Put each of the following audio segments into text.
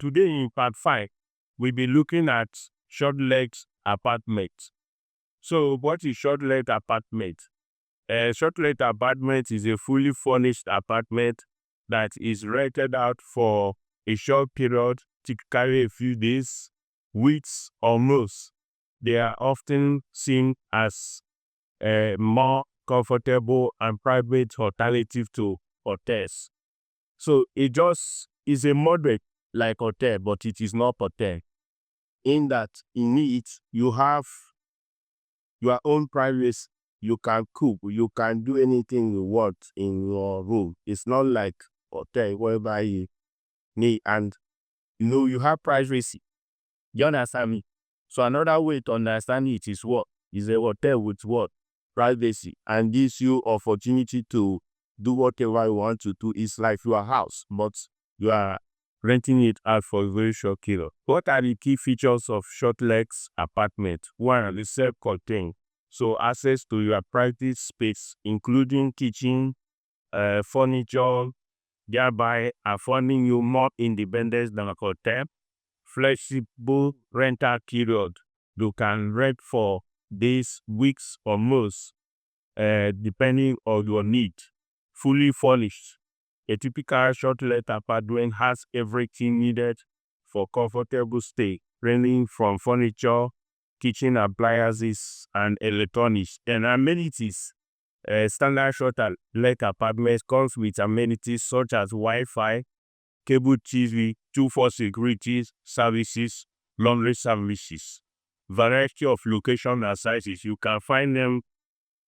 today in part 5, we'll be looking at short-let apartment. So what is short-let apartment? A short-let apartment is a fully furnished apartment that is rented out for a short period, typically a few days, weeks, or months. They are often seen as a more comfortable and private alternative to hotels. So it just is a moderate like hotel, but it is not hotel. In that, in it, you have your own privacy. You can cook, you can do anything you want in your room. It's not like hotel whereby you need, and you have privacy. You understand me? So another way to understand it is what? Is a hotel with what? Privacy, and gives you opportunity to do whatever you want to do. It's like your house, but you are renting it out for a very short period. What are the key features of short-let apartment? One, the self-contained. So access to your private space, including kitchen, furniture, thereby affording you more independence than a hotel. Flexible rental period. You can rent for days, weeks, or months, depending on your need. Fully furnished. A typical short-let apartment has everything needed for comfortable stay, ranging from furniture, kitchen appliances, and electronics, and amenities. Standard short-let apartments comes with amenities such as Wi-Fi, cable TV, 2-4 security services, laundry services. Variety of location and sizes. You can find them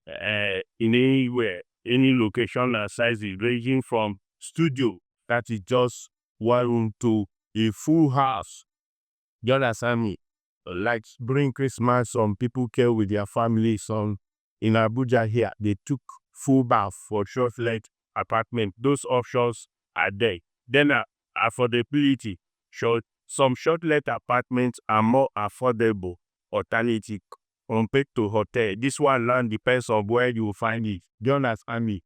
in anywhere, any location and sizes, ranging from studio, that is just one room, to a full house. You understand me? Like during Christmas, some people came with their family. Some in Abuja here, they took full bath for short-let apartment. Those options are there. Then affordability. Some short-let apartments are more affordable alternative compared to hotel. This one now depends on where you find it. Do you understand me?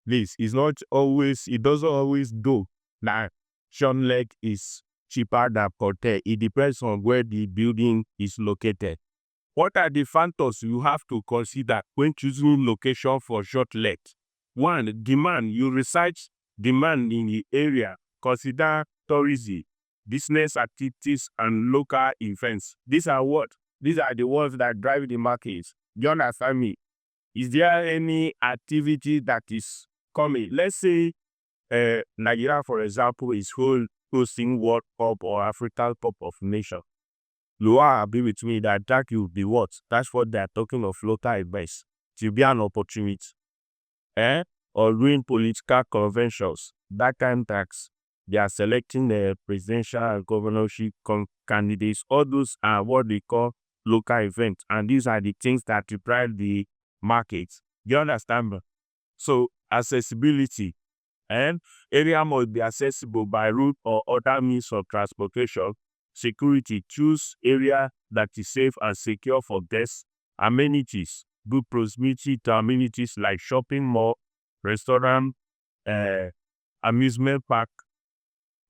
This is not always, it doesn't always do that short-let is cheaper than hotel. It depends on where the building is located. What are the factors you have to consider when choosing location for short-let? One, demand. You research demand in the area. Consider tourism, business activities, and local events. These are what? These are the ones that drive the market. Do you understand me? Is there any activity that is coming? Let's say Nigeria, for example, is hosting World Cup or African Cup of Nations. You are agree with me that will be what? That's what they are talking of, local events. It will be an opportunity. Or doing political conventions. That kind of they are selecting the presidential and governorship candidates. All those are what they call local events. And these are the things that drive the market. You understand me? So accessibility. And area must be accessible by road or other means of transportation. Security. Choose area that is safe and secure for guests. Amenities. Good proximity to amenities like shopping mall, restaurant, amusement park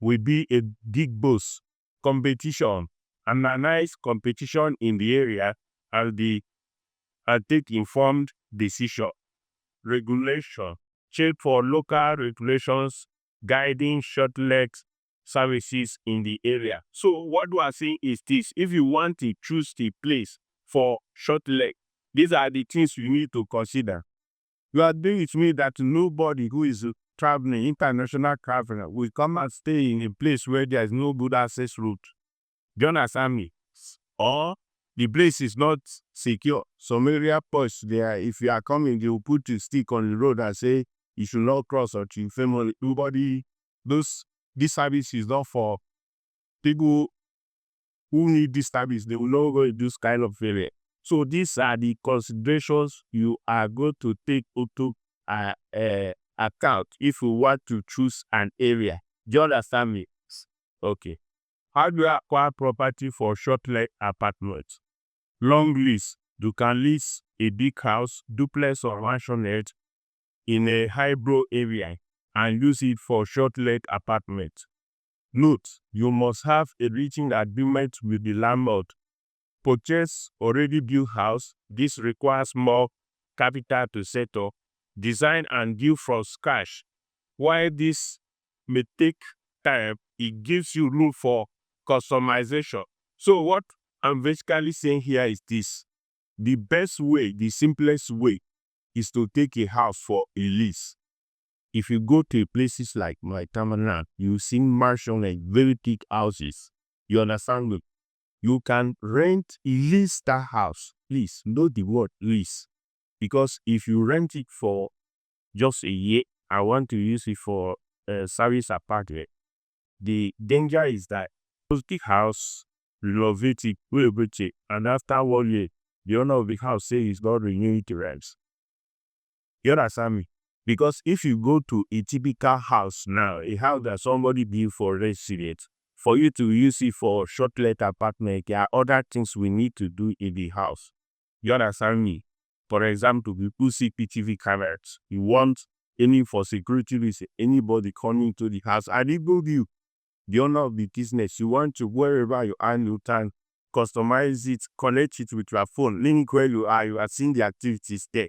will be a big boost. Competition. Analyze competition in the area and take informed decision. Regulation. Check for local regulations guiding short-let services in the area. So what we are saying is this: if you want to choose the place for short-let, these are the things you need to consider. You are doing it means that nobody who is traveling, international traveler, will come and stay in a place where there is no good access route. Do you understand me? Or the place is not secure. Some area posts there, if you are coming, they will put a stick on the road and say you should not cross or to family. Nobody. This service is not for people who need this service. They will not go to this kind of area. So these are the considerations you are going to take into account if you want to choose an area. Do you understand me? Okay. How do you acquire property for short-let apartments? Long lease. You can lease a big house, duplex or mansionette in a high-brow area and use it for short-let apartments. Note, you must have a written agreement with the landlord. Purchase already built house. This requires more capital to settle. Design and build from scratch. While this may take time, it gives you room for customization. So what I'm basically saying here is this. The best way, the simplest way is to take a house for a lease. If you go to places like my terminal, you see mansion like very thick houses. You understand me? You can rent a lease that house. Please, know the word lease. Because if you rent it for just a year, I want to use it for a service apartment. The danger is that the house, renovate it, and after 1 year, the owner of the house says he's not renewing the rents. You understand me? Because if you go to a typical house now, a house that somebody built for residents, for you to use it for short-let apartment, there are other things we need to do in the house. You understand me? For example, we put CCTV cameras. You want any for security reason, anybody coming to the house, and even you, the owner of the business, you want to, wherever you are, you can customize it, connect it with your phone, link where you are seeing the activities there.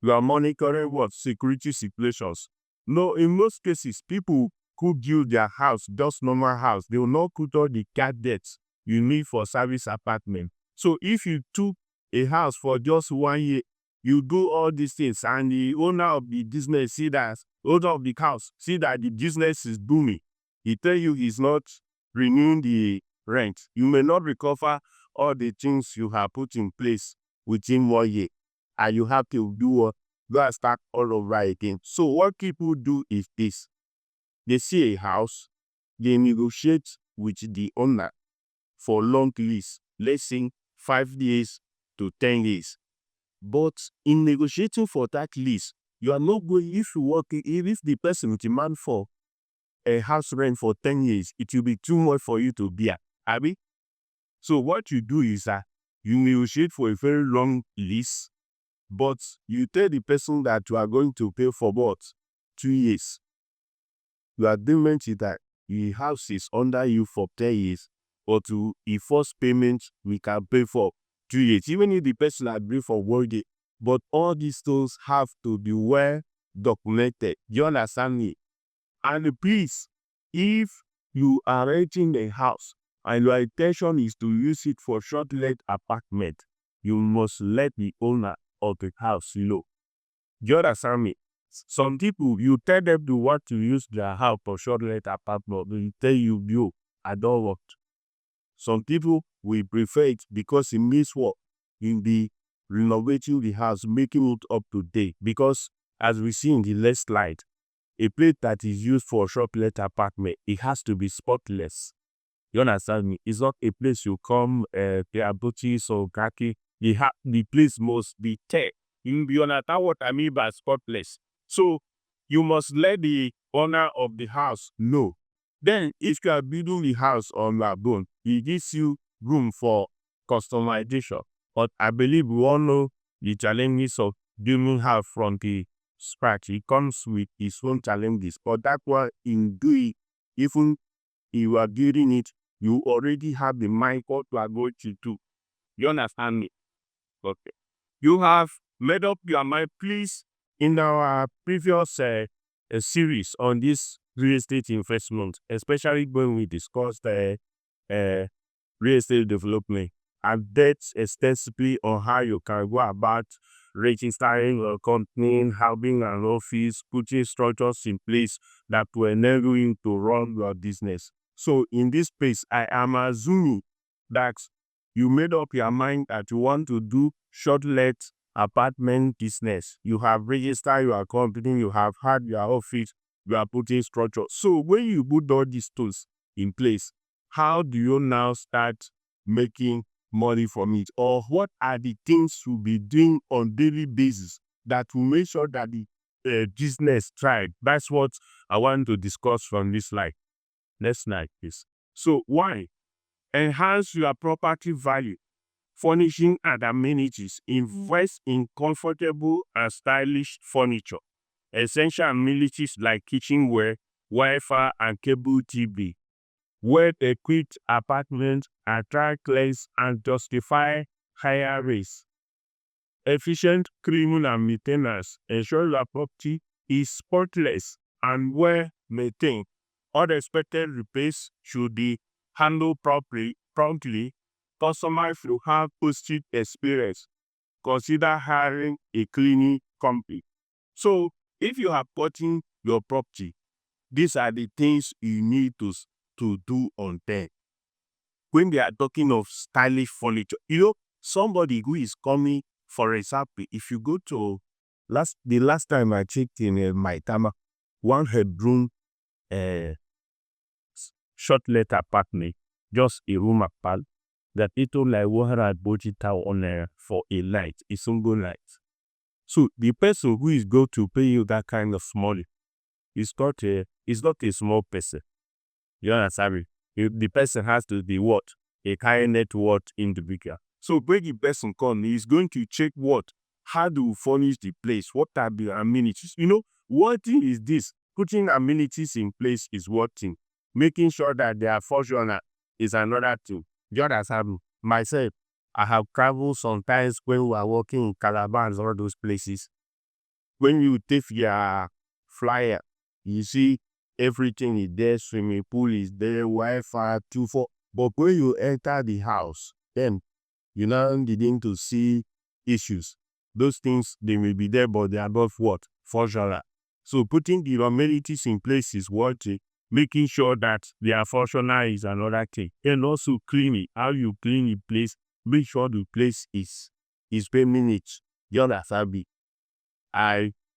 You are monitoring what? Security situations. No, in most cases, people who build their house, just normal house, they will not put all the gadgets you need for service apartment. So if you took a house for just 1 year, you do all these things, and the owner of the business see that, owner of the house see that the business is booming. He tell you he's not renewing the rent. You may not recover all the things you have put in place within 1 year. And you have to go and start all over again. So what people do is this. They see a house, they negotiate with the owner for long lease, let's say 5 years to 10 years. But in negotiating for that lease, you are not going, if you work, if the person demand for a house rent for 10 years, it will be too much for you to bear. Abi? So what you do is that you negotiate for a very long lease, but you tell the person that you are going to pay for what? 2 years. Your agreement is that the house is under you for 10 years, but to a first payment, we can pay for 2 years, even if the person agree for 1 year. But all these things have to be well documented. You understand me? And please, if you are renting a house and your intention is to use it for short-let apartment, you must let the owner of the house know. Do you understand me? Some people, you tell them to want to use their house for short-let apartment, they tell you, yo, I don't want. Some people will prefer it because it means what? In the renovating the house, making it up to date. Because as we see in the next slide, a place that is used for short-let apartment, it has to be spotless. You understand me? It's not a place you come, there are booties or khaki. The place must be tech. You understand what I mean by spotless? So you must let the owner of the house know. Then, if you are building the house on your own, it gives you room for customization. But I believe we all know the challenges of building house from the scratch. It comes with its own challenges. But that's why in doing, even if you are building it, you already have the mind what you are going to do. You understand me? Okay. You have made up your mind. Please, in our previous series on this real estate investment, especially when we discussed real estate development, I've dealt extensively on how you can go about registering a company, having an office, putting structures in place that will enable you to run your business. So in this space, I am assuming that you made up your mind that you want to do short-let apartment business. You have registered your company, you have had your office, you are putting structure. So when you put all these tools in place, how do you now start making money from it? Or what are the things you'll be doing on daily basis that will make sure that the business thrives? That's what I want to discuss from this slide. Next slide, please. So why? Enhance your property value. Furnishing and amenities. Invest in comfortable and stylish furniture. Essential amenities like kitchenware, Wi-Fi, and cable TV. well-equipped apartments attract less and justify higher rates. Efficient cleaning and maintenance ensure your property is spotless and well maintained. Unexpected repairs should be handled promptly. Customers should have positive experience. Consider hiring a cleaning company. So, if you are purchasing your property, these are the things you need to do on them. When they are talking of stylish furniture, somebody who is coming, for example, if you go to the last time I checked in my Tama, one bedroom short-let apartment, just a room apart, that it took like 140,000 on for a night, a single night. So the person who is going to pay you that kind of money is not a small person. You understand me? The person has to be what? A high net worth individual. So when the person comes, he's going to check what? How do you furnish the place? What are the amenities? One thing is this. Putting amenities in place is one thing. Making sure that they are functional is another thing. You understand me? Myself, I have traveled sometimes when we are working in Calabar and all those places. When you take your flyer, you see everything is there, swimming pool is there, Wi-Fi, 2-4. But when you enter the house, then you now begin to see issues. Those things, they may be there, but they are not what? Functional. So putting the amenities in place is one thing. Making sure that they are functional is another thing. And also cleaning. How you clean the place, make sure the place is permanent. You understand me?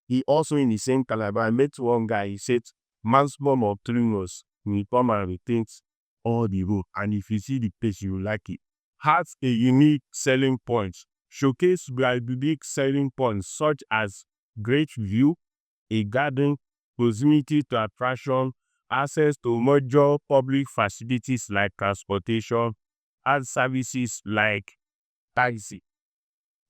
He also in the same Calabar, I met one guy, he said, maximum of 3 months, we come and repaint all the room. And if you see the place, you will like it. Has a unique selling point, showcased by unique selling points such as great view, a garden, proximity to attraction, access to major public facilities like transportation, and services like taxi.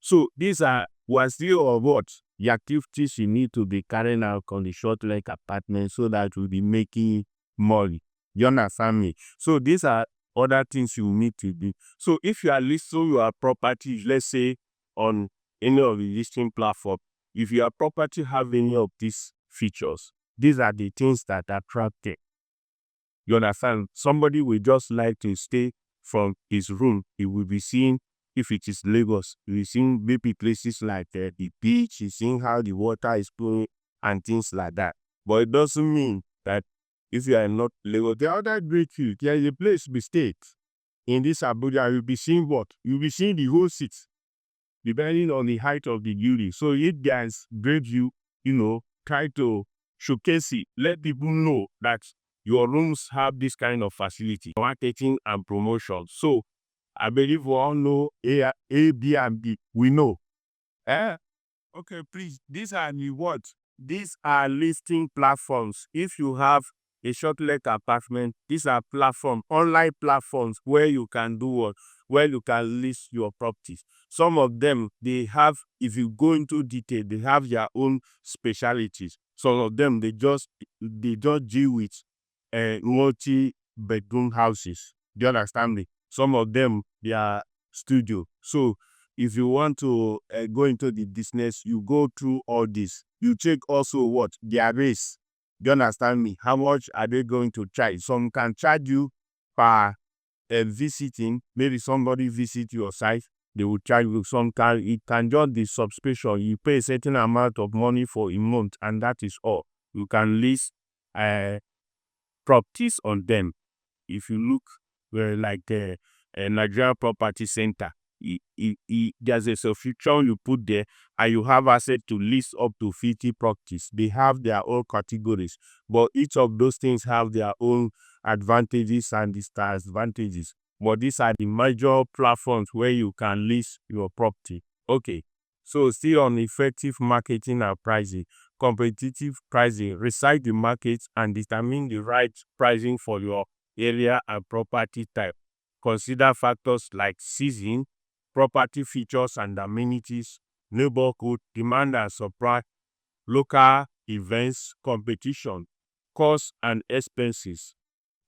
So these are still of what? The activities you need to be carrying out on the short-let apartment so that you'll be making money. You understand me? So these are other things you need to do. So if you are listing your property, let's say on any of the listing platform, if your property have any of these features, these are the things that attract it. You understand? Somebody will just like to stay from his room. He will be seeing, if it is Lagos, we seeing maybe places like the beach, he's seeing how the water is flowing and things like that. But it doesn't mean that if you are not Lagos, the other great view, there is a place to stay. In this Abuja, you'll be seeing what? You'll be seeing the whole city, depending on the height of the building. So if there's great view, try to showcase it. Let people know that your rooms have this kind of facility, marketing and promotion. So I believe we all know Airbnb. We know. Okay, please. These are the what? These are listing platforms. If you have a short-let apartment, these are online platforms where you can do what? Where you can list your properties. Some of them, they have, if you go into detail, they have their own specialties. Some of them, they just deal with multi-bedroom houses. Do you understand me? Some of them, they are studio. So if you want to go into the business, you go through all this. You check also what? Their race. Do you understand me? How much are they going to charge? Some can charge you per visiting. Maybe somebody visit your site, they will charge you. It can just be subscription. You pay a certain amount of money for a month, and that is all. You can list properties on them. If you look like the Nigeria Property Center, there's a subscription you put there, and you have access to list up to 50 properties. They have their own categories, but each of those things have their own advantages and disadvantages. But these are the major platforms where you can list your property. Okay, so still on effective marketing and pricing. Competitive pricing, research the market and determine the right pricing for your area and property type. Consider factors like season, property features and amenities, neighborhood, demand and supply, local events, competition, costs and expenses.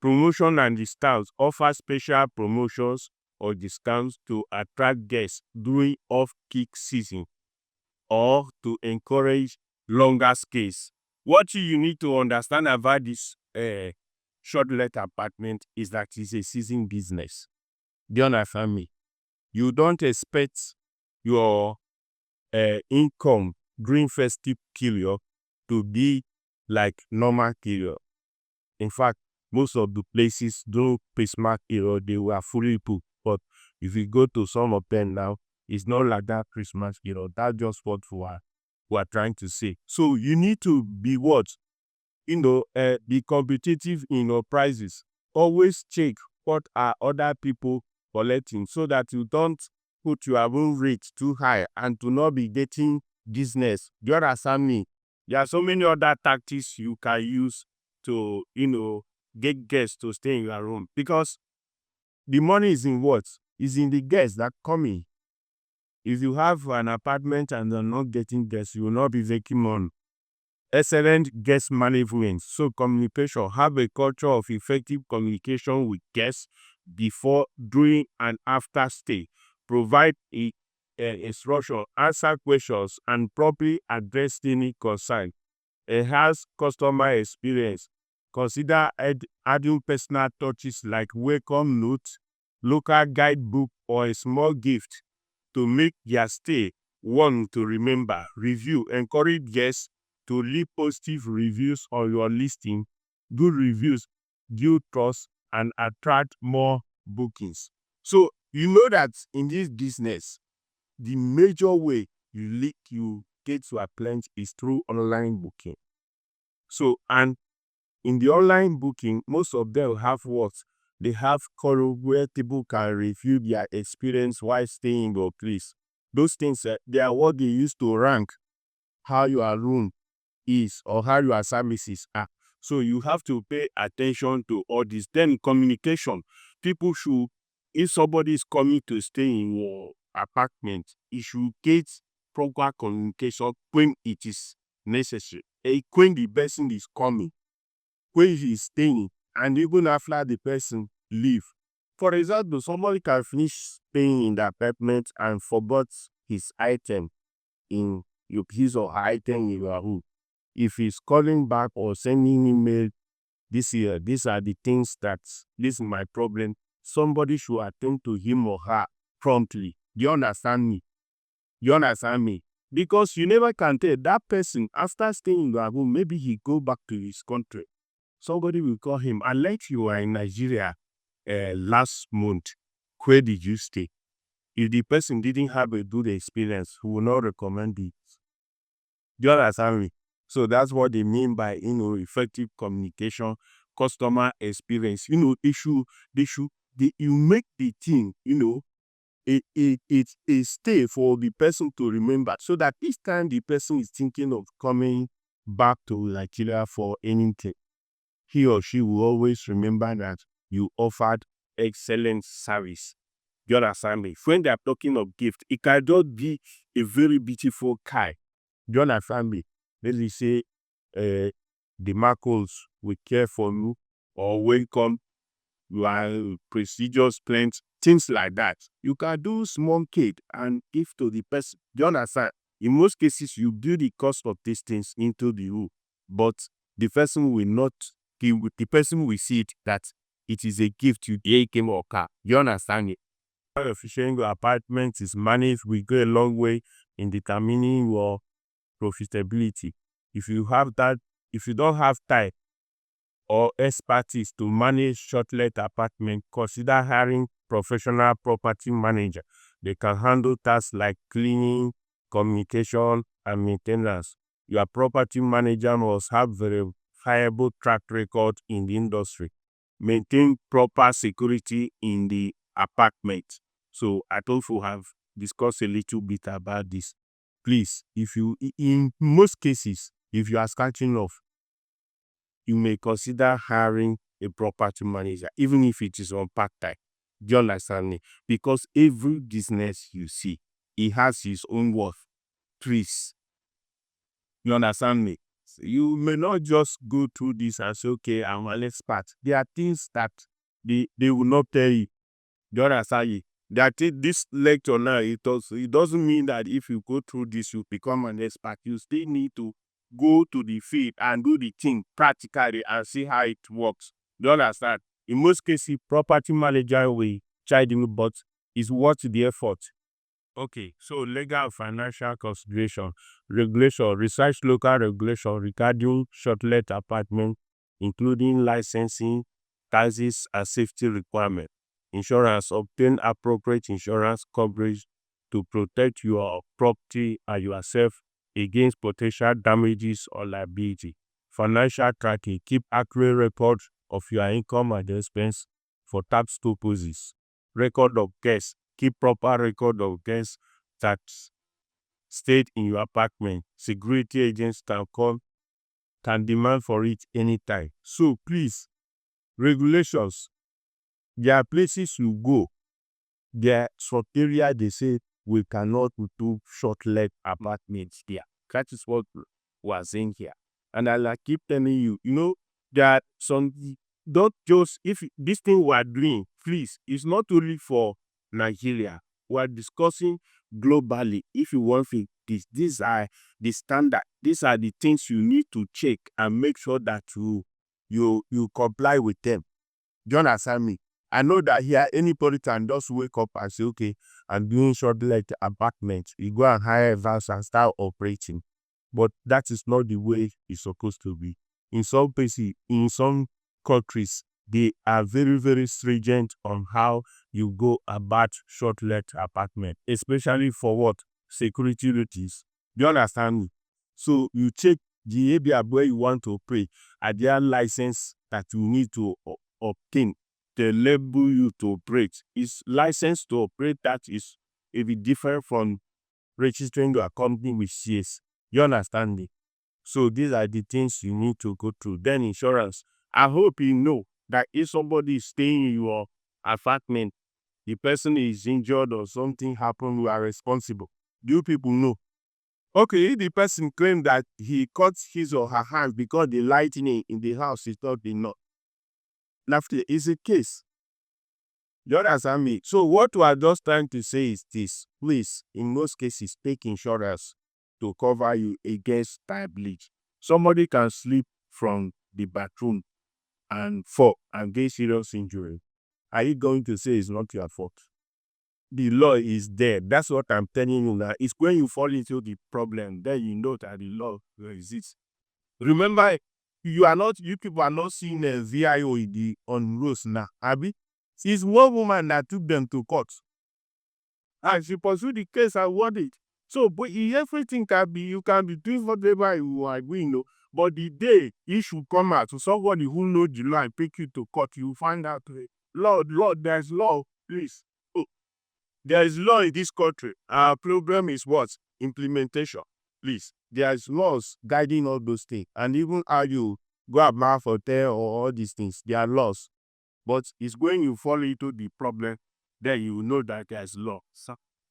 Promotion and discounts: offer special promotions or discounts to attract guests during off-peak season or to encourage longer stays. What you need to understand about this short-let apartment is that it's a season business. Do you understand me? You don't expect your income during festive period to be like normal period. In fact, most of the places during Christmas period, they were fully booked. But if you go to some of them now, it's not like that Christmas period. That's just what we are trying to say. So you need to be what? Be competitive in your prices. Always check what are other people collecting so that you don't put your own rate too high and to not be getting business. Do you understand me? There are so many other tactics you can use to, get guests to stay in your room, because the money is in what? Is in the guests that come in. If you have an apartment and you're not getting guests, you will not be making money. Excellent guest management. So communication: have a culture of effective communication with guests before, during, and after stay. Provide instruction, answer questions, and properly address any concern. Enhance customer experience. Consider adding personal touches like welcome notes, local guidebook, or a small gift to make their stay one to remember. Review: encourage guests to leave positive reviews on your listing. Good reviews build trust and attract more bookings. So you know that in this business, the major way you get to a client is through online booking. So, and in the online booking, most of them have what? They have column where people can review their experience while staying in your place. Those things, they are what they use to rank how your room is or how your services are. So you have to pay attention to all this. Then communication. People should, if somebody is coming to stay in your apartment, it should get proper communication when it is necessary. When the person is coming, when he is staying, and even after the person leave. For example, somebody can finish staying in the apartment and forgot his item in his or her item in your room. If he's calling back or sending email, these are the things this is my problem. Somebody should attend to him or her promptly. Do you understand me? You understand me? Because you never can tell that person, after staying in your room, maybe he go back to his country. Somebody will call him, unless you were in Nigeria last month, where did you stay? If the person didn't have a good experience, he will not recommend it. Do you understand me? So that's what they mean by, effective communication, customer experience. You make the thing, it's a stay for the person to remember, so that each time the person is thinking of coming back to Nigeria for anything, he or she will always remember that you offered excellent service. You understand me? When they are talking of gift, it can just be a very beautiful car. You understand me? Let me say, the Marcos will care for you, or welcome you are prestigious plant, things like that. You can do small cake and give to the person. Do you understand? In most cases, you build the cost of these things into the room, but the person will not give. The person will see it that it is a gift you gave him or car. You understand it? How efficient your apartment is managed will go a long way in determining your profitability. If you don't have time or expertise to manage short-let apartment, consider hiring professional property manager. They can handle tasks like cleaning, communication, and maintenance. Your property manager must have verifiable track record in the industry. Maintain proper security in the apartment. So I thought we have discussed a little bit about this. Please, in most cases, if you are starting off, you may consider hiring a property manager, even if it is on part-time. Do you understand me? Because every business you see, it has its own worth. Please. You understand me? You may not just go through this and say, okay, I'm an expert. There are things that they will not tell you. Do you understand? That this lecture now, it doesn't mean that if you go through this, you become an expert. You still need to go to the field and do the thing practically and see how it works. Do you understand? In most cases, property manager will charge you, but it's worth the effort. Okay, so legal and financial consideration, regulation, research local regulation regarding short-let apartment, including licensing, taxes, and safety requirements. Insurance, obtain appropriate insurance coverage to protect your property and yourself against potential damages or liability. Financial tracking, keep accurate records of your income and expense for tax purposes. Record of guests, keep proper record of guests that stayed in your apartment. Security agents can demand for it anytime. So please, regulations, there are places you go. There are some area they say we cannot do short-let apartments there. That is what we are saying here. And I like keep telling you, there are some, don't just, if this thing we are doing, please, it's not only for Nigeria. We are discussing globally. If you want to, these are the standard. These are the things you need to check and make sure that you comply with them. Do you understand me? I know that here anybody can just wake up and say, okay, I'm doing short-let apartments. You go and hire a house and start operating. But that is not the way it's supposed to be. In some places, in some countries, they are very, very stringent on how you go about short-let apartment, especially for what? Security duties. Do you understand me? So you check the area where you want to operate. Are there license that you need to obtain? The label you to operate is license to operate. That is a bit different from registering your company with CS. You understand me? So these are the things you need to go through. Then insurance. I hope you know that if somebody is staying in your apartment, the person is injured or something happened, you are responsible. Do you people know? Okay, if the person claimed that he cut his or her hand because the lighting in the house is not enough, after is a case. You understand me? So what we are just trying to say is this: please, in most cases, take insurance to cover you against liability. Somebody can slip from the bathroom and fall and get serious injury. Are you going to say it's not your fault? The law is there. That's what I'm telling you now. It's when you fall into the problem, then you know that the law exists. Remember, you people are not seeing a VIO on roads now, Abby. It's one woman that took them to court. And she pursued the case and won it. So, but everything you can be doing whatever you are doing, but the day it should come out to somebody who knows the law and pick you to court, you find out, Lord, there's law, please. Oh, there is law in this country. Our problem is what? Implementation. Please, there's laws guiding all those things. And even how you go about hotel or all these things, there are laws. But it's when you fall into the problem, then you know that there's law.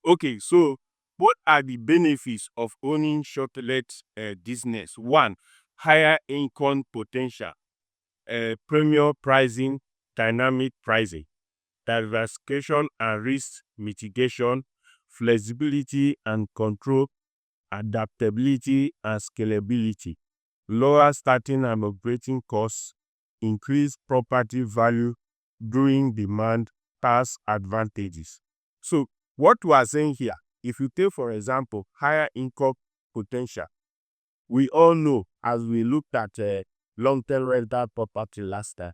Okay, so what are the benefits of owning short-let business? One, higher income potential, premium pricing, dynamic pricing, diversification and risk mitigation, flexibility and control, adaptability and scalability, lower starting and operating costs, increased property value, growing demand, tax advantages. So what we are saying here, if you take, for example, higher income potential, we all know, as we looked at long-term rental property last time,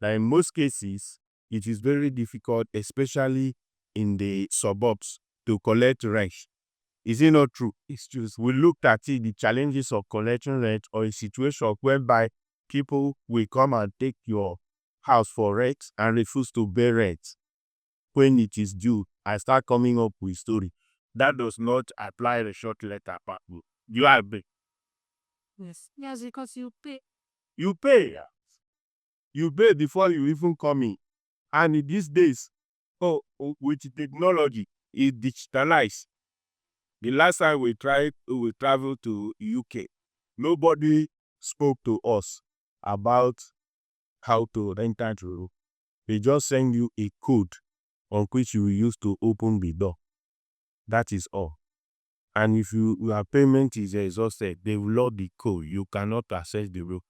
that in most cases, it is very difficult, especially in the suburbs, to collect rent. Is it not true? It's true. We looked at it, the challenges of collecting rent, or a situation whereby people will come and take your house for rent and refuse to pay rent when it is due. I start coming up with story. That does not apply the short-let apartment. You agree? Yes, because you pay. You pay. You pay before you even come in. And in these days, with technology, it's digitalized. The last time we traveled to UK, nobody spoke to us about how to enter through. They just send you a code on which you will use to open the door. That is all. And if your payment is exhausted, they will lock the code. You cannot access the room.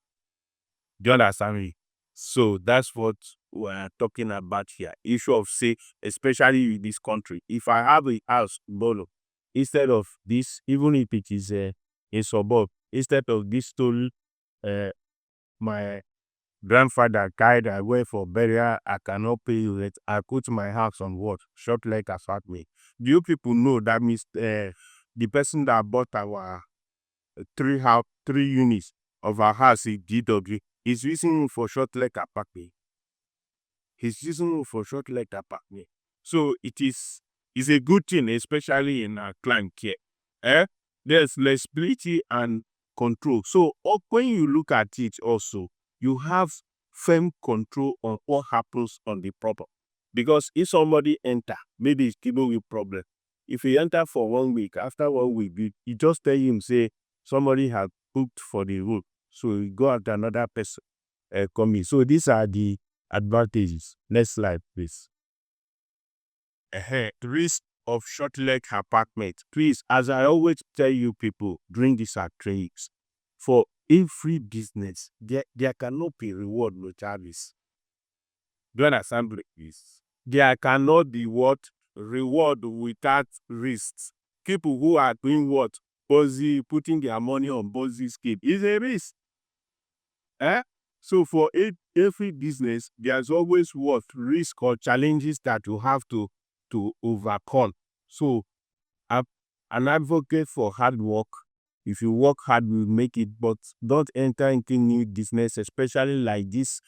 Do you understand me? So that's what we are talking about here. Issue of say, especially in this country. If I have a house, Bolo, instead of this, even if it is a suburb, instead of this story, my grandfather died, I went for burial, I cannot pay you rent. I put my house on what? Short leg apartment. Do you people know that means the person that bought our three units of our house in GW is using for short leg apartment. He's using for short leg apartment. So it's a good thing, especially in our client care. There's flexibility and control. So when you look at it also, you have firm control on what happens on the property. Because if somebody enter, maybe it's people with problem. If he enter for 1 week, after 1 week, you just tell him, say, somebody has booked for the room. So you go at another person coming. So these are the advantages. Next slide, please. The risk of short leg apartment. Please, as I always tell you people during these trades, for every business, there cannot be reward without risk. Do you understand, please? There cannot be what? Reward without risks. People who are doing what? Putting their money on Buzzy scheme is a risk. So for every business, there's always what? Risk or challenges that you have to overcome. So I'm an advocate for hard work. If you work hard, you make it, but don't enter into new business, especially like this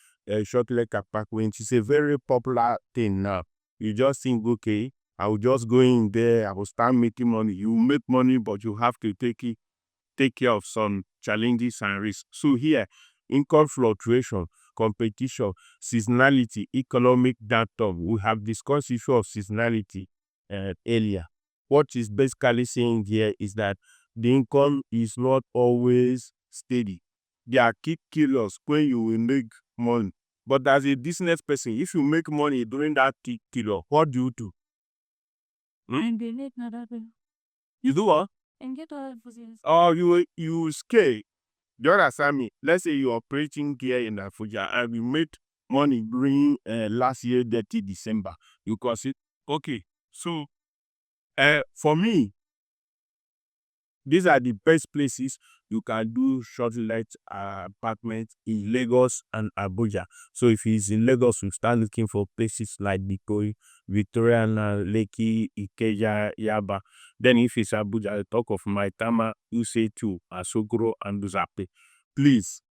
short leg apartment. It's a very popular thing now. You just think, okay, I will just go in there, I will start making money. You make money, but you have to take care of some challenges and risks. So here, income fluctuation, competition, seasonality, economic downturn. We have discussed issue of seasonality earlier. What is basically saying here is that the income is not always steady. There are key killers when you will make money. But as a business person, if you make money during that key killer, what do you do? You do what? Oh, you scale. Do you understand me? Let's say you're operating here in Abuja and you made money during last year, 30 December. You consider, okay, so for me, these are the best places you can do short let apartments in Lagos and Abuja. So if he's in Lagos, we start looking for places like Victoria, Lekki, Ikeja, Yaba. Then if it's Abuja, talk of Maitama, Use2, Asogoro, and Duzape. Please,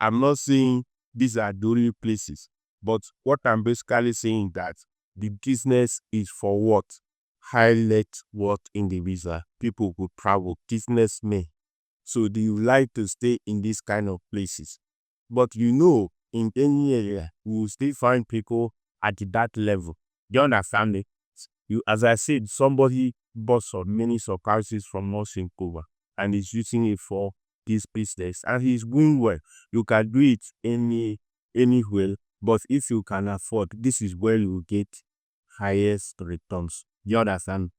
I'm not saying these are the only places, but what I'm basically saying that the business is for what? High net worth individual, people who travel, businessmen. So do you like to stay in these kind of places? But in any area, we will still find people at that level. Do you understand me? As I said, somebody bought some many houses from us in Cuba and is using it for this business, and he's doing well. You can do it anywhere, but if you can afford, this is where you get highest returns. Do you understand?